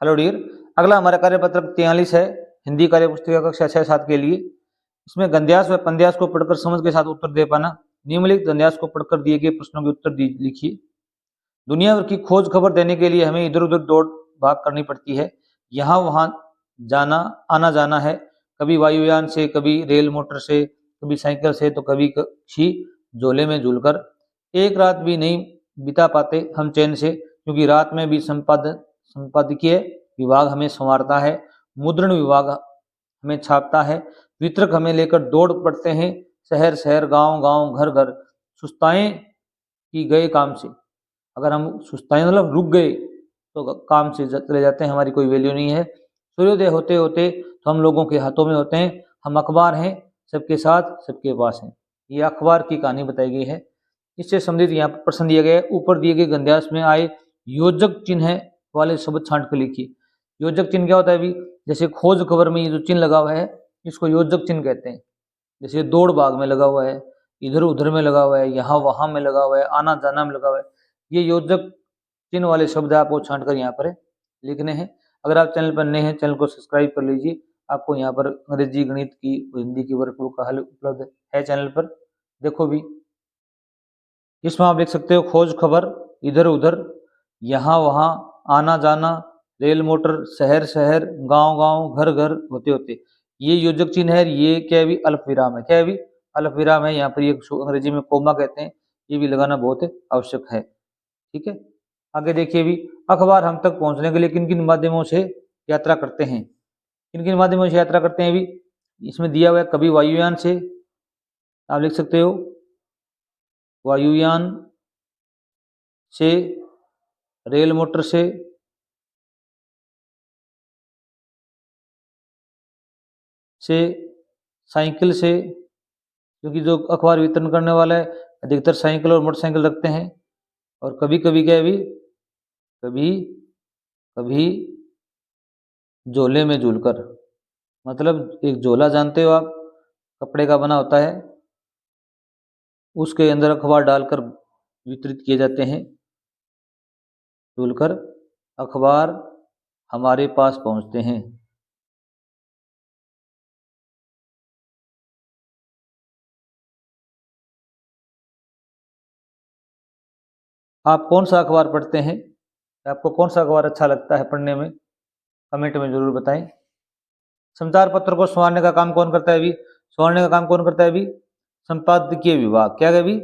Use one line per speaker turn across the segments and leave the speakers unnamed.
Hello dear. अगला हमारा कार्यपत्रक 43 है, हिंदी कार्य पुस्तिका कक्षा 6-7 के लिए। इसमें गद्यांश व पद्यांश को पढ़कर समझ के साथ उत्तर दे पाना। निम्नलिखित गद्यांश को पढ़कर दिए गए प्रश्नों के उत्तर लिखिए। दुनिया भर की खोज खबर देने के लिए हमें इधर उधर दौड़ भाग करनी पड़ती है, यहाँ वहाँ जाना आना जाना है, कभी वायुयान से, कभी रेल मोटर से, कभी साइकिल से, तो कभी किसी झोले में झूलकर। एक रात भी नहीं बिता पाते हम चैन से, क्योंकि रात में भी संपादकीय विभाग हमें संवारता है, मुद्रण विभाग हमें छापता है, वितरक हमें लेकर दौड़ पड़ते हैं शहर शहर, गांव गांव, घर घर। सुस्ताएं की गए काम से, अगर हम सुस्ताएं मतलब रुक गए तो काम से चले जाते हैं, हमारी कोई वैल्यू नहीं है। सूर्योदय होते होते तो हम लोगों के हाथों में होते हैं, हम अखबार हैं, सबके साथ सबके पास हैं। ये अखबार की कहानी बताई गई है। इससे संबंधित यहाँ पर प्रश्न दिया गया है। ऊपर दिए गए गद्यांश में आए योजक चिन्ह वाले शब्द छांट कर लिखिए। योजक चिन्ह क्या होता है अभी? जैसे खोज खबर में ये जो चिन्ह लगा हुआ है इसको योजक चिन्ह कहते हैं। जैसे दौड़ भाग में लगा हुआ है, इधर उधर में लगा हुआ है, यहाँ वहां में लगा हुआ है, आना जाना में लगा हुआ है, ये योजक चिन्ह वाले शब्द आपको छांट कर यहाँ पर लिखने हैं। अगर आप चैनल पर नए हैं, चैनल को सब्सक्राइब कर लीजिए। आपको यहाँ पर अंग्रेजी, गणित की, हिंदी की वर्कबुक का हल उपलब्ध है चैनल पर, देखो भी। इसमें आप देख सकते हो खोज खबर, इधर उधर, यहाँ वहाँ, आना जाना, रेल मोटर, शहर शहर, गांव गांव, घर घर होते होते। ये योजक चिन्ह है। ये क्या है भी? अल्प विराम है। क्या है भी? अल्प विराम है। यहाँ पर ये अंग्रेजी में कोमा कहते हैं, ये भी लगाना बहुत आवश्यक है। ठीक है, आगे देखिए भी। अखबार हम तक पहुंचने के लिए किन किन माध्यमों से यात्रा करते हैं? किन किन माध्यमों से यात्रा करते हैं भी? इसमें दिया हुआ है, कभी वायुयान से, आप लिख सकते हो वायुयान से, रेल मोटर से, साइकिल से, क्योंकि जो अखबार वितरण करने वाला है अधिकतर साइकिल और मोटरसाइकिल रखते हैं। और कभी कभी क्या है भी? कभी कभी झोले में झूलकर, मतलब एक झोला जानते हो आप, कपड़े का बना होता है, उसके अंदर अखबार डालकर वितरित किए जाते हैं। झूलकर अखबार हमारे पास पहुंचते हैं। आप कौन सा अखबार पढ़ते हैं? आपको कौन सा अखबार अच्छा लगता है पढ़ने में? कमेंट में जरूर बताएं। समाचार पत्र को संवारने का काम कौन करता है भी? संवारने का काम कौन करता है भी? संपादकीय विभाग। क्या है भी?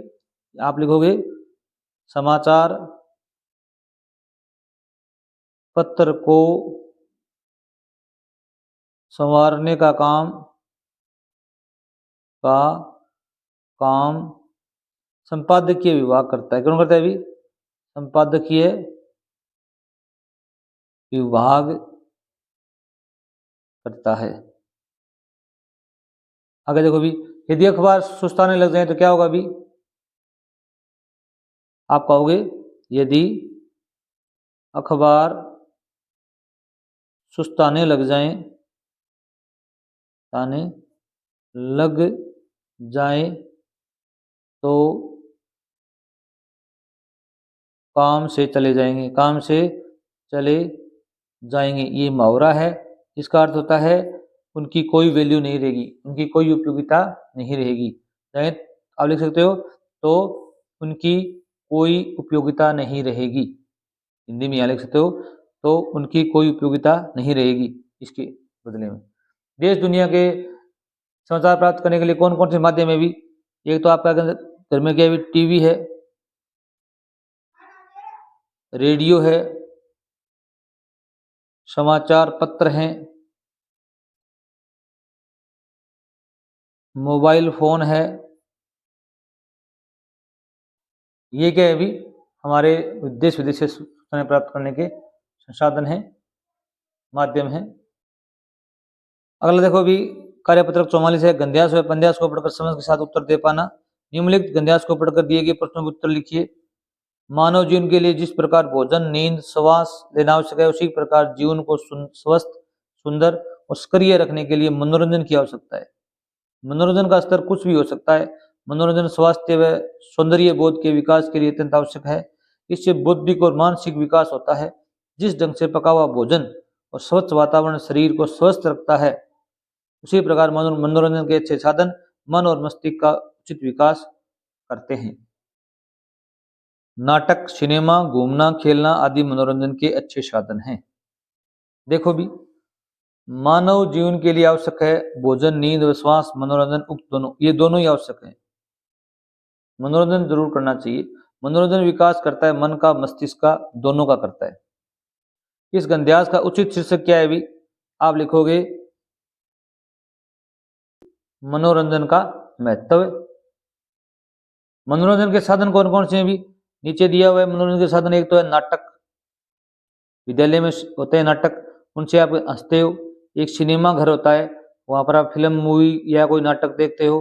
आप लिखोगे समाचार पत्र को संवारने का काम संपादकीय विभाग करता है। कौन करता है भी? संपादकीय विभाग करता है। आगे देखो भी, यदि अखबार सुस्ताने लग जाए तो क्या होगा भी? आप कहोगे यदि अखबार सुस्ताने लग जाए तो काम से चले जाएंगे। ये मुहावरा है। इसका अर्थ होता है उनकी कोई वैल्यू नहीं रहेगी, उनकी कोई उपयोगिता नहीं रहेगी। चाहे आप लिख सकते हो तो उनकी कोई उपयोगिता नहीं रहेगी। हिंदी में यहाँ लिख सकते हो तो उनकी कोई उपयोगिता नहीं रहेगी। इसके बदले में देश दुनिया के समाचार प्राप्त करने के लिए कौन कौन से माध्यम है भी? एक तो आपका घर में क्या भी? टीवी है, रेडियो है, समाचार पत्र हैं, मोबाइल फोन है। ये क्या है भी? हमारे देश विदेश से सूचनाएं प्राप्त करने के संसाधन हैं, माध्यम हैं। अगला देखो भी, कार्यपत्रक 44 है, गद्यांश व पद्यांश को पढ़कर समझ के साथ उत्तर दे पाना। निम्नलिखित गद्यांश को पढ़कर दिए गए प्रश्नों के उत्तर लिखिए। मानव जीवन के लिए जिस प्रकार भोजन, नींद, श्वास लेना आवश्यक है, उसी प्रकार जीवन को स्वस्थ, सुंदर और सक्रिय रखने के लिए मनोरंजन की आवश्यकता है। मनोरंजन का स्तर कुछ भी हो सकता है। मनोरंजन स्वास्थ्य व सौंदर्य बोध के विकास के लिए अत्यंत आवश्यक है। इससे बौद्धिक और मानसिक विकास होता है। जिस ढंग से पका हुआ भोजन और स्वच्छ वातावरण शरीर को स्वस्थ रखता है, उसी प्रकार मनोरंजन के अच्छे साधन मन और मस्तिष्क का उचित विकास करते हैं। नाटक, सिनेमा, घूमना, खेलना आदि मनोरंजन के अच्छे साधन हैं। देखो भी, मानव जीवन के लिए आवश्यक है भोजन, नींद, विश्वास, मनोरंजन, उक्त दोनों, ये दोनों ही आवश्यक है। मनोरंजन जरूर करना चाहिए। मनोरंजन विकास करता है मन का, मस्तिष्क का, दोनों का करता है। इस गद्यांश का उचित शीर्षक क्या है भी? आप लिखोगे मनोरंजन का महत्व। मनोरंजन के साधन कौन कौन से हैं भी? नीचे दिया हुआ है मनोरंजन के साधन। एक तो है नाटक, विद्यालय में होते हैं नाटक, उनसे आप हंसते हो। एक सिनेमा घर होता है, वहां पर आप फिल्म, मूवी या कोई नाटक देखते हो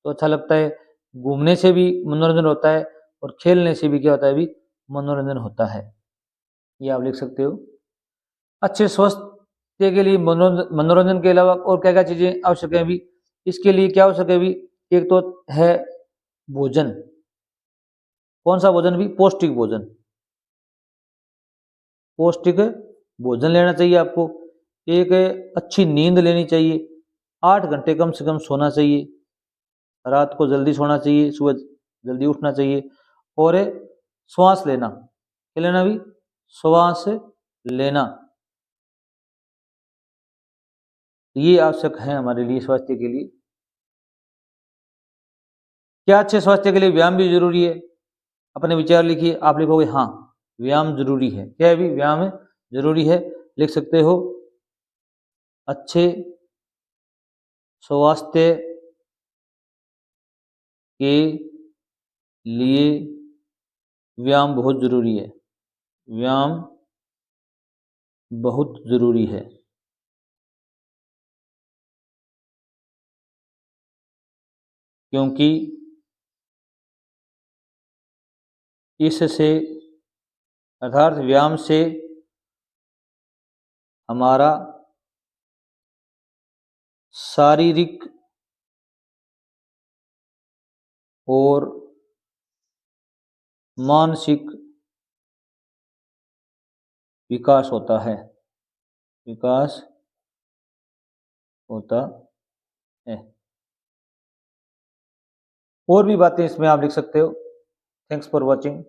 तो अच्छा लगता है। घूमने से भी मनोरंजन होता है और खेलने से भी क्या होता है भी? मनोरंजन होता है। ये आप लिख सकते हो। अच्छे स्वास्थ्य के लिए मनोरंजन के अलावा और क्या क्या चीजें आवश्यक है भी? इसके लिए क्या आवश्यक है भी? एक तो है भोजन। कौन सा भोजन भी? पौष्टिक भोजन। पौष्टिक भोजन लेना चाहिए आपको। एक अच्छी नींद लेनी चाहिए। 8 घंटे कम से कम सोना चाहिए। रात को जल्दी सोना चाहिए, सुबह जल्दी उठना चाहिए। और श्वास लेना, क्या लेना भी? श्वास लेना। ये आवश्यक है हमारे लिए स्वास्थ्य के लिए। क्या अच्छे स्वास्थ्य के लिए व्यायाम भी जरूरी है? अपने विचार लिखिए। आप लिखोगे हाँ, व्यायाम जरूरी है। क्या है भी? व्यायाम जरूरी है। लिख सकते हो अच्छे स्वास्थ्य के लिए व्यायाम बहुत जरूरी है। व्यायाम बहुत जरूरी है, क्योंकि इससे अर्थात व्यायाम से हमारा शारीरिक और मानसिक विकास होता है। विकास होता है। और भी बातें इसमें आप लिख सकते हो। Thanks for watching.